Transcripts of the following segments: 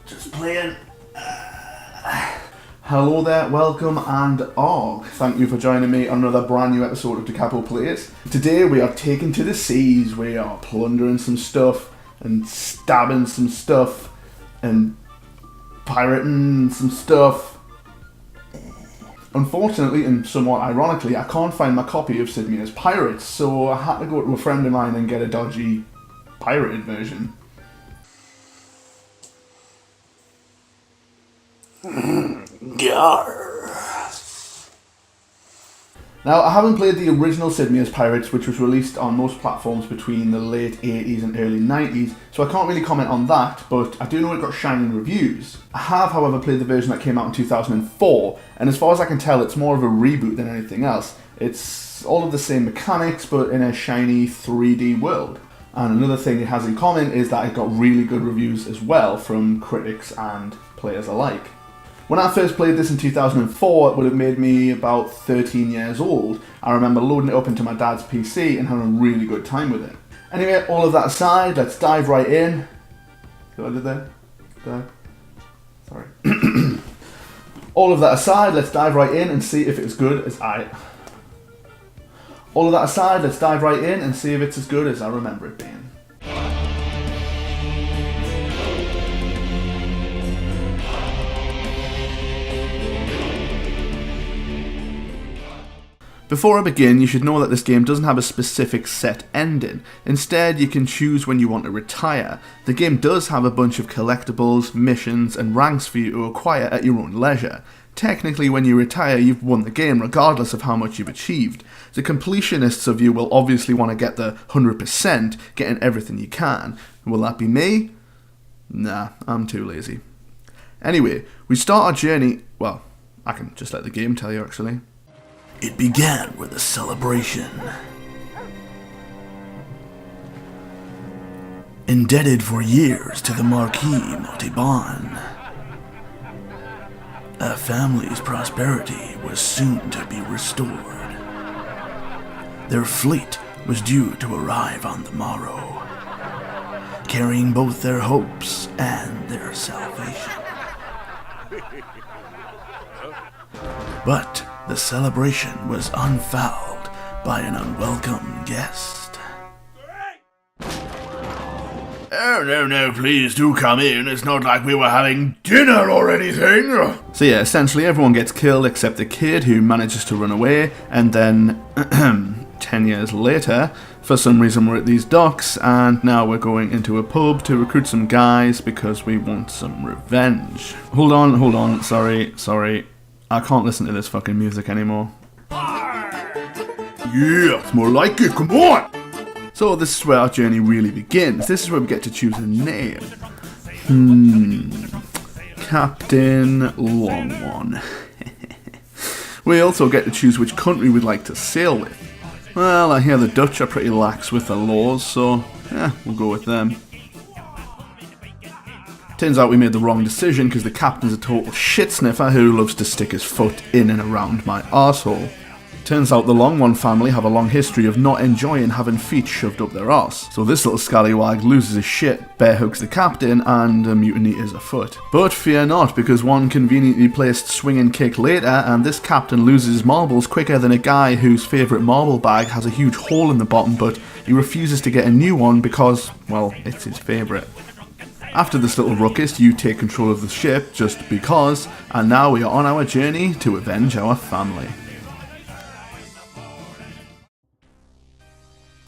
Just playing. Hello there, welcome and Haaaargh. Thank you for joining me on another brand new episode of the Capo Plays. Today we are taking to the seas, we are plundering some stuff and stabbing some stuff and pirating some stuff. Unfortunately and somewhat ironically, I can't find my copy of Sid Meier's Pirates, so I had to go to a friend of mine and get a dodgy pirated version. Now, I haven't played the original Sid Meier's Pirates, which was released on most platforms between the late 80s and early 90s, so I can't really comment on that, but I do know it got shining reviews. I have, however, played the version that came out in 2004, and as far as I can tell, it's more of a reboot than anything else. It's all of the same mechanics, but in a shiny 3D world. And another thing it has in common is that it got really good reviews as well from critics and players alike. When I first played this in 2004, it would have made me about 13 years old. I remember loading it up into my dad's PC and having a really good time with it. Anyway, all of that aside, let's dive right in. See what I did there? Sorry. All of that aside, let's dive right in and see if it's as good as I remember it being. Before I begin, you should know that this game doesn't have a specific set ending. Instead, you can choose when you want to retire. The game does have a bunch of collectibles, missions, and ranks for you to acquire at your own leisure. Technically, when you retire, you've won the game regardless of how much you've achieved. The completionists of you will obviously want to get the 100%, getting everything you can. Will that be me? Nah, I'm too lazy. Anyway, we start our journey... Well, I can just let the game tell you actually. It began with a celebration. Indebted for years to the Marquis Montauban, a family's prosperity was soon to be restored. Their fleet was due to arrive on the morrow, carrying both their hopes and their salvation. But the celebration was unfouled by an unwelcome guest. Oh, no, please do come in. It's not like we were having dinner or anything. So yeah, essentially everyone gets killed except the kid who manages to run away, and then 10 years later, for some reason we're at these docks, and now we're going into a pub to recruit some guys because we want some revenge. Hold on, sorry. I can't listen to this fucking music anymore. Yeah, it's more like it, come on! So this is where our journey really begins. This is where we get to choose a name. Captain Long One. We also get to choose which country we'd like to sail with. Well, I hear the Dutch are pretty lax with their laws, so yeah, we'll go with them. Turns out we made the wrong decision because the captain's a total shit sniffer who loves to stick his foot in and around my arsehole. Turns out the Long One family have a long history of not enjoying having feet shoved up their arse. So this little scallywag loses his shit, bear hugs the captain, and a mutiny is afoot. But fear not, because one conveniently placed swinging kick later, and this captain loses his marbles quicker than a guy whose favourite marble bag has a huge hole in the bottom, but he refuses to get a new one because, well, it's his favourite. After this little ruckus, you take control of the ship, just because, and now we are on our journey to avenge our family.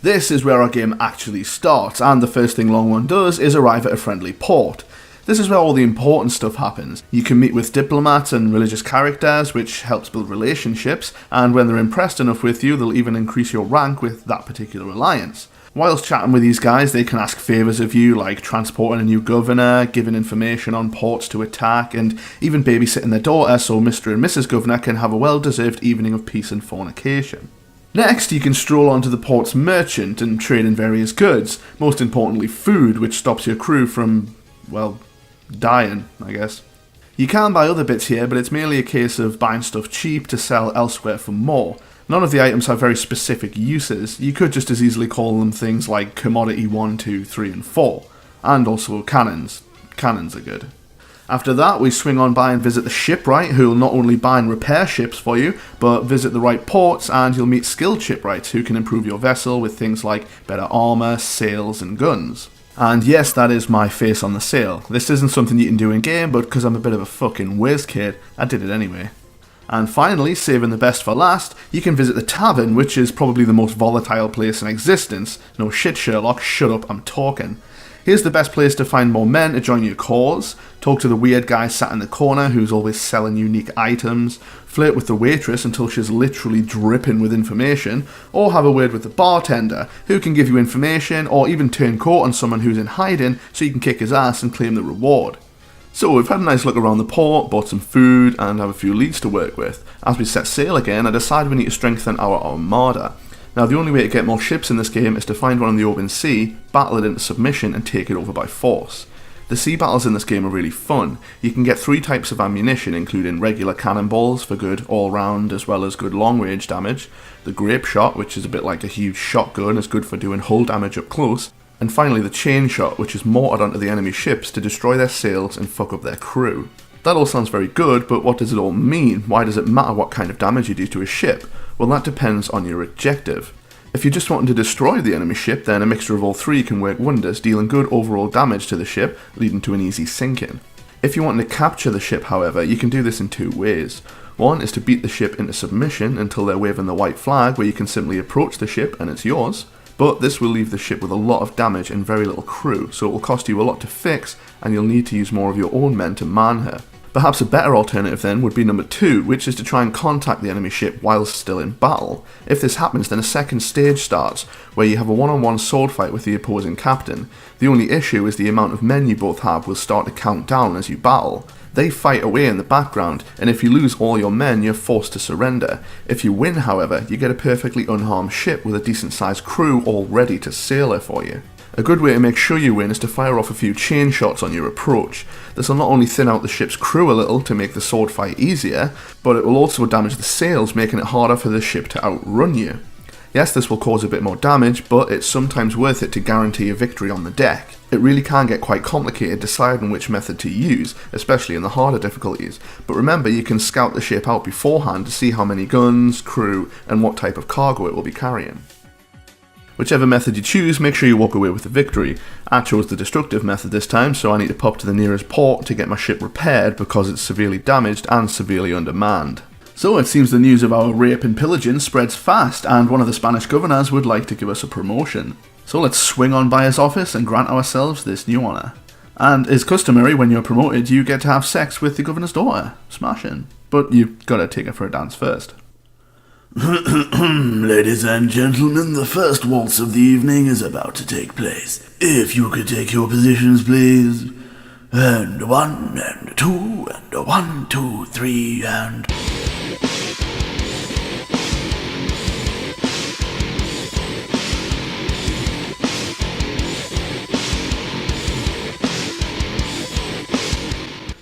This is where our game actually starts, and the first thing Long One does is arrive at a friendly port. This is where all the important stuff happens. You can meet with diplomats and religious characters, which helps build relationships, and when they're impressed enough with you, they'll even increase your rank with that particular alliance. Whilst chatting with these guys, they can ask favours of you, like transporting a new governor, giving information on ports to attack, and even babysitting their daughter so Mr. and Mrs. Governor can have a well-deserved evening of peace and fornication. Next, you can stroll onto the port's merchant and trade in various goods, most importantly food, which stops your crew from, well, dying, I guess. You can buy other bits here, but it's merely a case of buying stuff cheap to sell elsewhere for more. None of the items have very specific uses. You could just as easily call them things like commodity 1, 2, 3 and 4. And also cannons. Cannons are good. After that, we swing on by and visit the shipwright, who will not only buy and repair ships for you, but visit the right ports, and you'll meet skilled shipwrights who can improve your vessel with things like better armour, sails and guns. And yes, that is my face on the sail. This isn't something you can do in game, but because I'm a bit of a fucking whiz kid, I did it anyway. And finally, saving the best for last, you can visit the tavern, which is probably the most volatile place in existence. No shit, Sherlock, shut up, I'm talking. Here's the best place to find more men to join your cause, talk to the weird guy sat in the corner who's always selling unique items, flirt with the waitress until she's literally dripping with information, or have a word with the bartender, who can give you information or even turn coat on someone who's in hiding so you can kick his ass and claim the reward. So we've had a nice look around the port, bought some food and have a few leads to work with. As we set sail again, I decided we need to strengthen our armada. Now, the only way to get more ships in this game is to find one in the open sea, battle it into submission and take it over by force. The sea battles in this game are really fun. You can get 3 types of ammunition, including regular cannonballs for good all-round as well as good long-range damage, the grape shot, which is a bit like a huge shotgun, is good for doing hull damage up close, and finally the chain shot, which is mortared onto the enemy ships to destroy their sails and fuck up their crew. That all sounds very good, but what does it all mean? Why does it matter what kind of damage you do to a ship? Well, that depends on your objective. If you're just wanting to destroy the enemy ship, then a mixture of all 3 can work wonders, dealing good overall damage to the ship, leading to an easy sinking. If you want to capture the ship, however, you can do this in 2 ways. One is to beat the ship into submission until they're waving the white flag, where you can simply approach the ship and it's yours. But this will leave the ship with a lot of damage and very little crew, so it will cost you a lot to fix, and you'll need to use more of your own men to man her. Perhaps a better alternative then would be number 2, which is to try and contact the enemy ship whilst still in battle. If this happens, then a second stage starts, where you have a one-on-one sword fight with the opposing captain. The only issue is the amount of men you both have will start to count down as you battle. They fight away in the background, and if you lose all your men, you're forced to surrender. If you win, however, you get a perfectly unharmed ship with a decent sized crew all ready to sail her for you. A good way to make sure you win is to fire off a few chain shots on your approach. This will not only thin out the ship's crew a little to make the sword fight easier, but it will also damage the sails, making it harder for the ship to outrun you. Yes, this will cause a bit more damage, but it's sometimes worth it to guarantee a victory on the deck. It really can get quite complicated deciding which method to use, especially in the harder difficulties, but remember you can scout the ship out beforehand to see how many guns, crew, and what type of cargo it will be carrying. Whichever method you choose, make sure you walk away with the victory. I chose the destructive method this time, so I need to pop to the nearest port to get my ship repaired because it's severely damaged and severely undermanned. So it seems the news of our rape and pillaging spreads fast, and one of the Spanish governors would like to give us a promotion. So let's swing on by his office and grant ourselves this new honour. And as customary, when you're promoted, you get to have sex with the governor's daughter. Smashing. But you've got to take her for a dance first. Ladies and gentlemen, the first waltz of the evening is about to take place. If you could take your positions, please. And 1, and 2, and 1, 2, 3, and...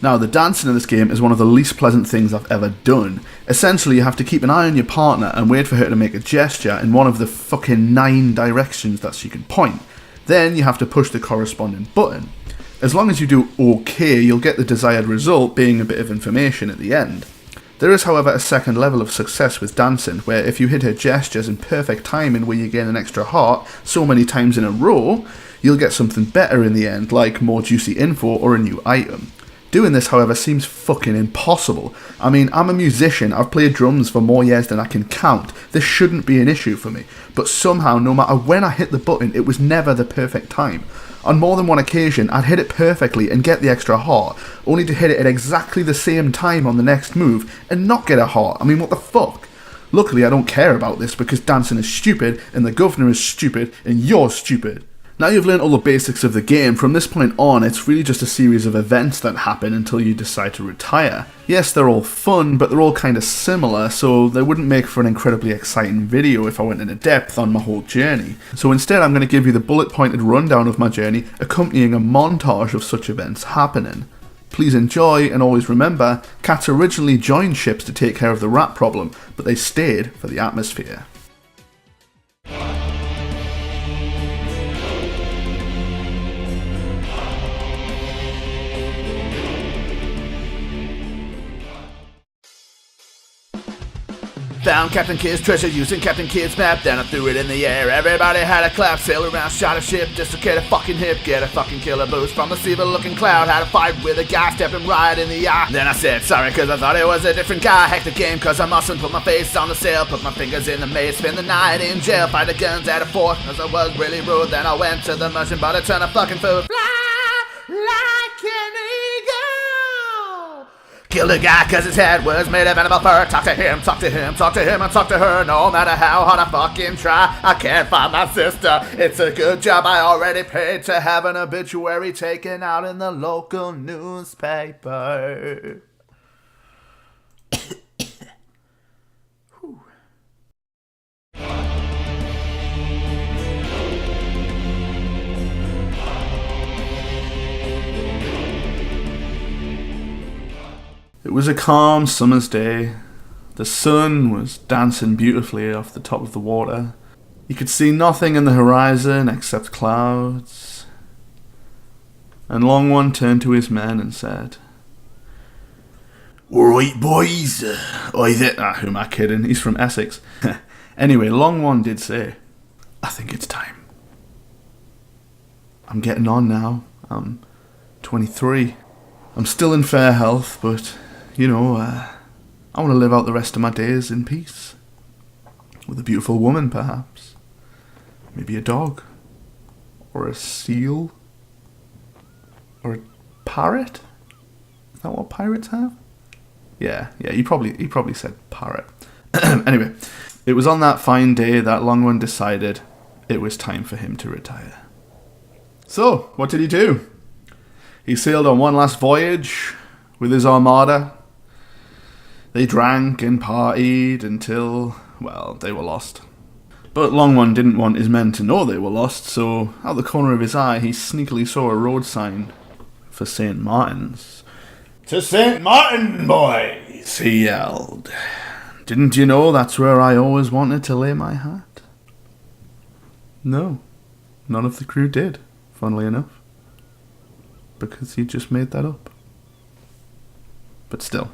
Now, the dancing in this game is one of the least pleasant things I've ever done. Essentially, you have to keep an eye on your partner and wait for her to make a gesture in one of the fucking 9 directions that she can point. Then you have to push the corresponding button. As long as you do okay, you'll get the desired result, being a bit of information at the end. There is, however, a second level of success with dancing, where if you hit her gestures in perfect timing where you gain an extra heart so many times in a row, you'll get something better in the end, like more juicy info or a new item. Doing this, however, seems fucking impossible. I mean, I'm a musician, I've played drums for more years than I can count. This shouldn't be an issue for me. But somehow, no matter when I hit the button, it was never the perfect time. On more than one occasion, I'd hit it perfectly and get the extra heart, only to hit it at exactly the same time on the next move and not get a heart. I mean, what the fuck? Luckily, I don't care about this because dancing is stupid, and the governor is stupid, and you're stupid. Now you've learned all the basics of the game, from this point on it's really just a series of events that happen until you decide to retire. Yes, they're all fun, but they're all kind of similar, so they wouldn't make for an incredibly exciting video if I went into depth on my whole journey. So instead I'm going to give you the bullet pointed rundown of my journey, accompanying a montage of such events happening. Please enjoy, and always remember, cats originally joined ships to take care of the rat problem, but they stayed for the atmosphere. found Captain Kidd's treasure using Captain Kidd's map. Then I threw it in the air. Everybody had a clap. Sail around, shot a ship, dislocate a fucking hip. Get a fucking killer boost from the evil looking cloud. Had a fight with a guy, stepped him right in the eye. Then I said sorry cause I thought it was a different guy. Hacked the game cause I mustn't put my face on the sail. Put my fingers in the maze, spend the night in jail. Fight the guns at a fort cause I was really rude. Then I went to the merchant, bought a ton of fucking food. Fly like an eagle. Killed a guy cause his head was made of animal fur. Talk to him, talk to him, talk to him, and talk to her. No matter how hard I fucking try, I can't find my sister. It's a good job I already paid to have an obituary taken out in the local newspaper. It was a calm summer's day. The sun was dancing beautifully off the top of the water. You could see nothing in the horizon except clouds. And Long One turned to his men and said, Alright, boys. who am I kidding? He's from Essex. Anyway, Long One did say, I think it's time. I'm getting on now. I'm 23. I'm still in fair health, but I want to live out the rest of my days in peace. With a beautiful woman, perhaps. Maybe a dog. Or a seal. Or a parrot? Is that what pirates have? Yeah, he probably said parrot. Anyway, it was on that fine day that Long One decided it was time for him to retire. So, what did he do? He sailed on one last voyage with his armada. They drank and partied until, they were lost. But Long One didn't want his men to know they were lost, so out the corner of his eye he sneakily saw a road sign for St. Martin's. To St. Martin, boys, he yelled. Didn't you know that's where I always wanted to lay my hat? No, none of the crew did, funnily enough. Because he just made that up. But still.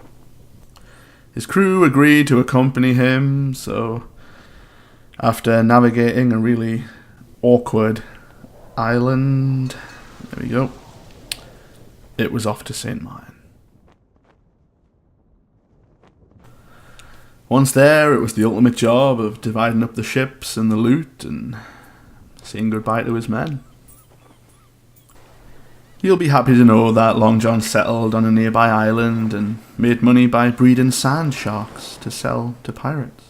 His crew agreed to accompany him, so after navigating a really awkward island, there we go, it was off to St. Martin. Once there, it was the ultimate job of dividing up the ships and the loot and saying goodbye to his men. You'll be happy to know that Long John settled on a nearby island and made money by breeding sand sharks to sell to pirates.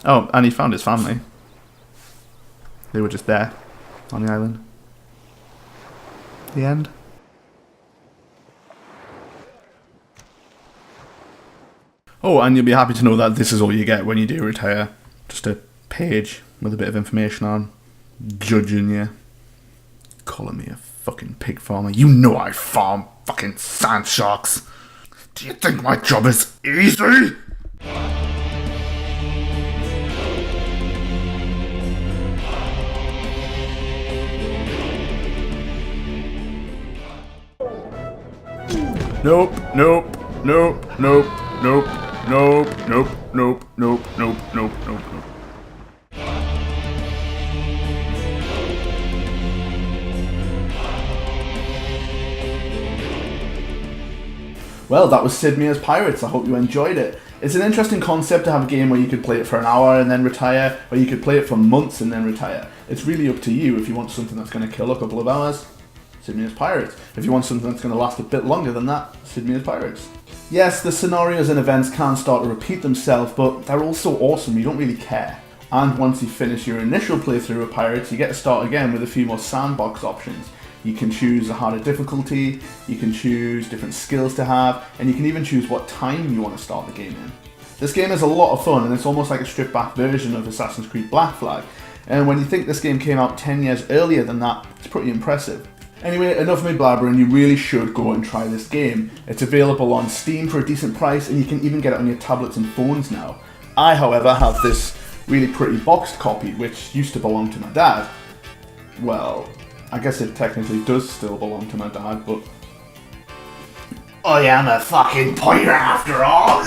Oh, and he found his family. They were just there, on the island. The end. Oh, and you'll be happy to know that this is all you get when you do retire. Just a page with a bit of information on, judging you. Calling me a fucking pig farmer. You know I farm fucking sand sharks. Do you think my job is easy? Nope. Well, that was Sid Meier's Pirates. I hope you enjoyed it. It's an interesting concept to have a game where you could play it for an hour and then retire, or you could play it for months and then retire. It's really up to you. If you want something that's going to kill a couple of hours, Sid Meier's Pirates. If you want something that's going to last a bit longer than that, Sid Meier's Pirates. Yes, the scenarios and events can start to repeat themselves, but they're all so awesome you don't really care. And once you finish your initial playthrough of Pirates, you get to start again with a few more sandbox options. You can choose a harder difficulty, you can choose different skills to have, and you can even choose what time you want to start the game in. This game is a lot of fun, and it's almost like a stripped back version of Assassin's Creed Black Flag. And when you think this game came out 10 years earlier than that, it's pretty impressive. Anyway, enough of me blabbering, you really should go and try this game. It's available on Steam for a decent price, and you can even get it on your tablets and phones now. I, however, have this really pretty boxed copy, which used to belong to my dad. Well, I guess it technically does still belong to my dad, but I am a fucking pirate after all!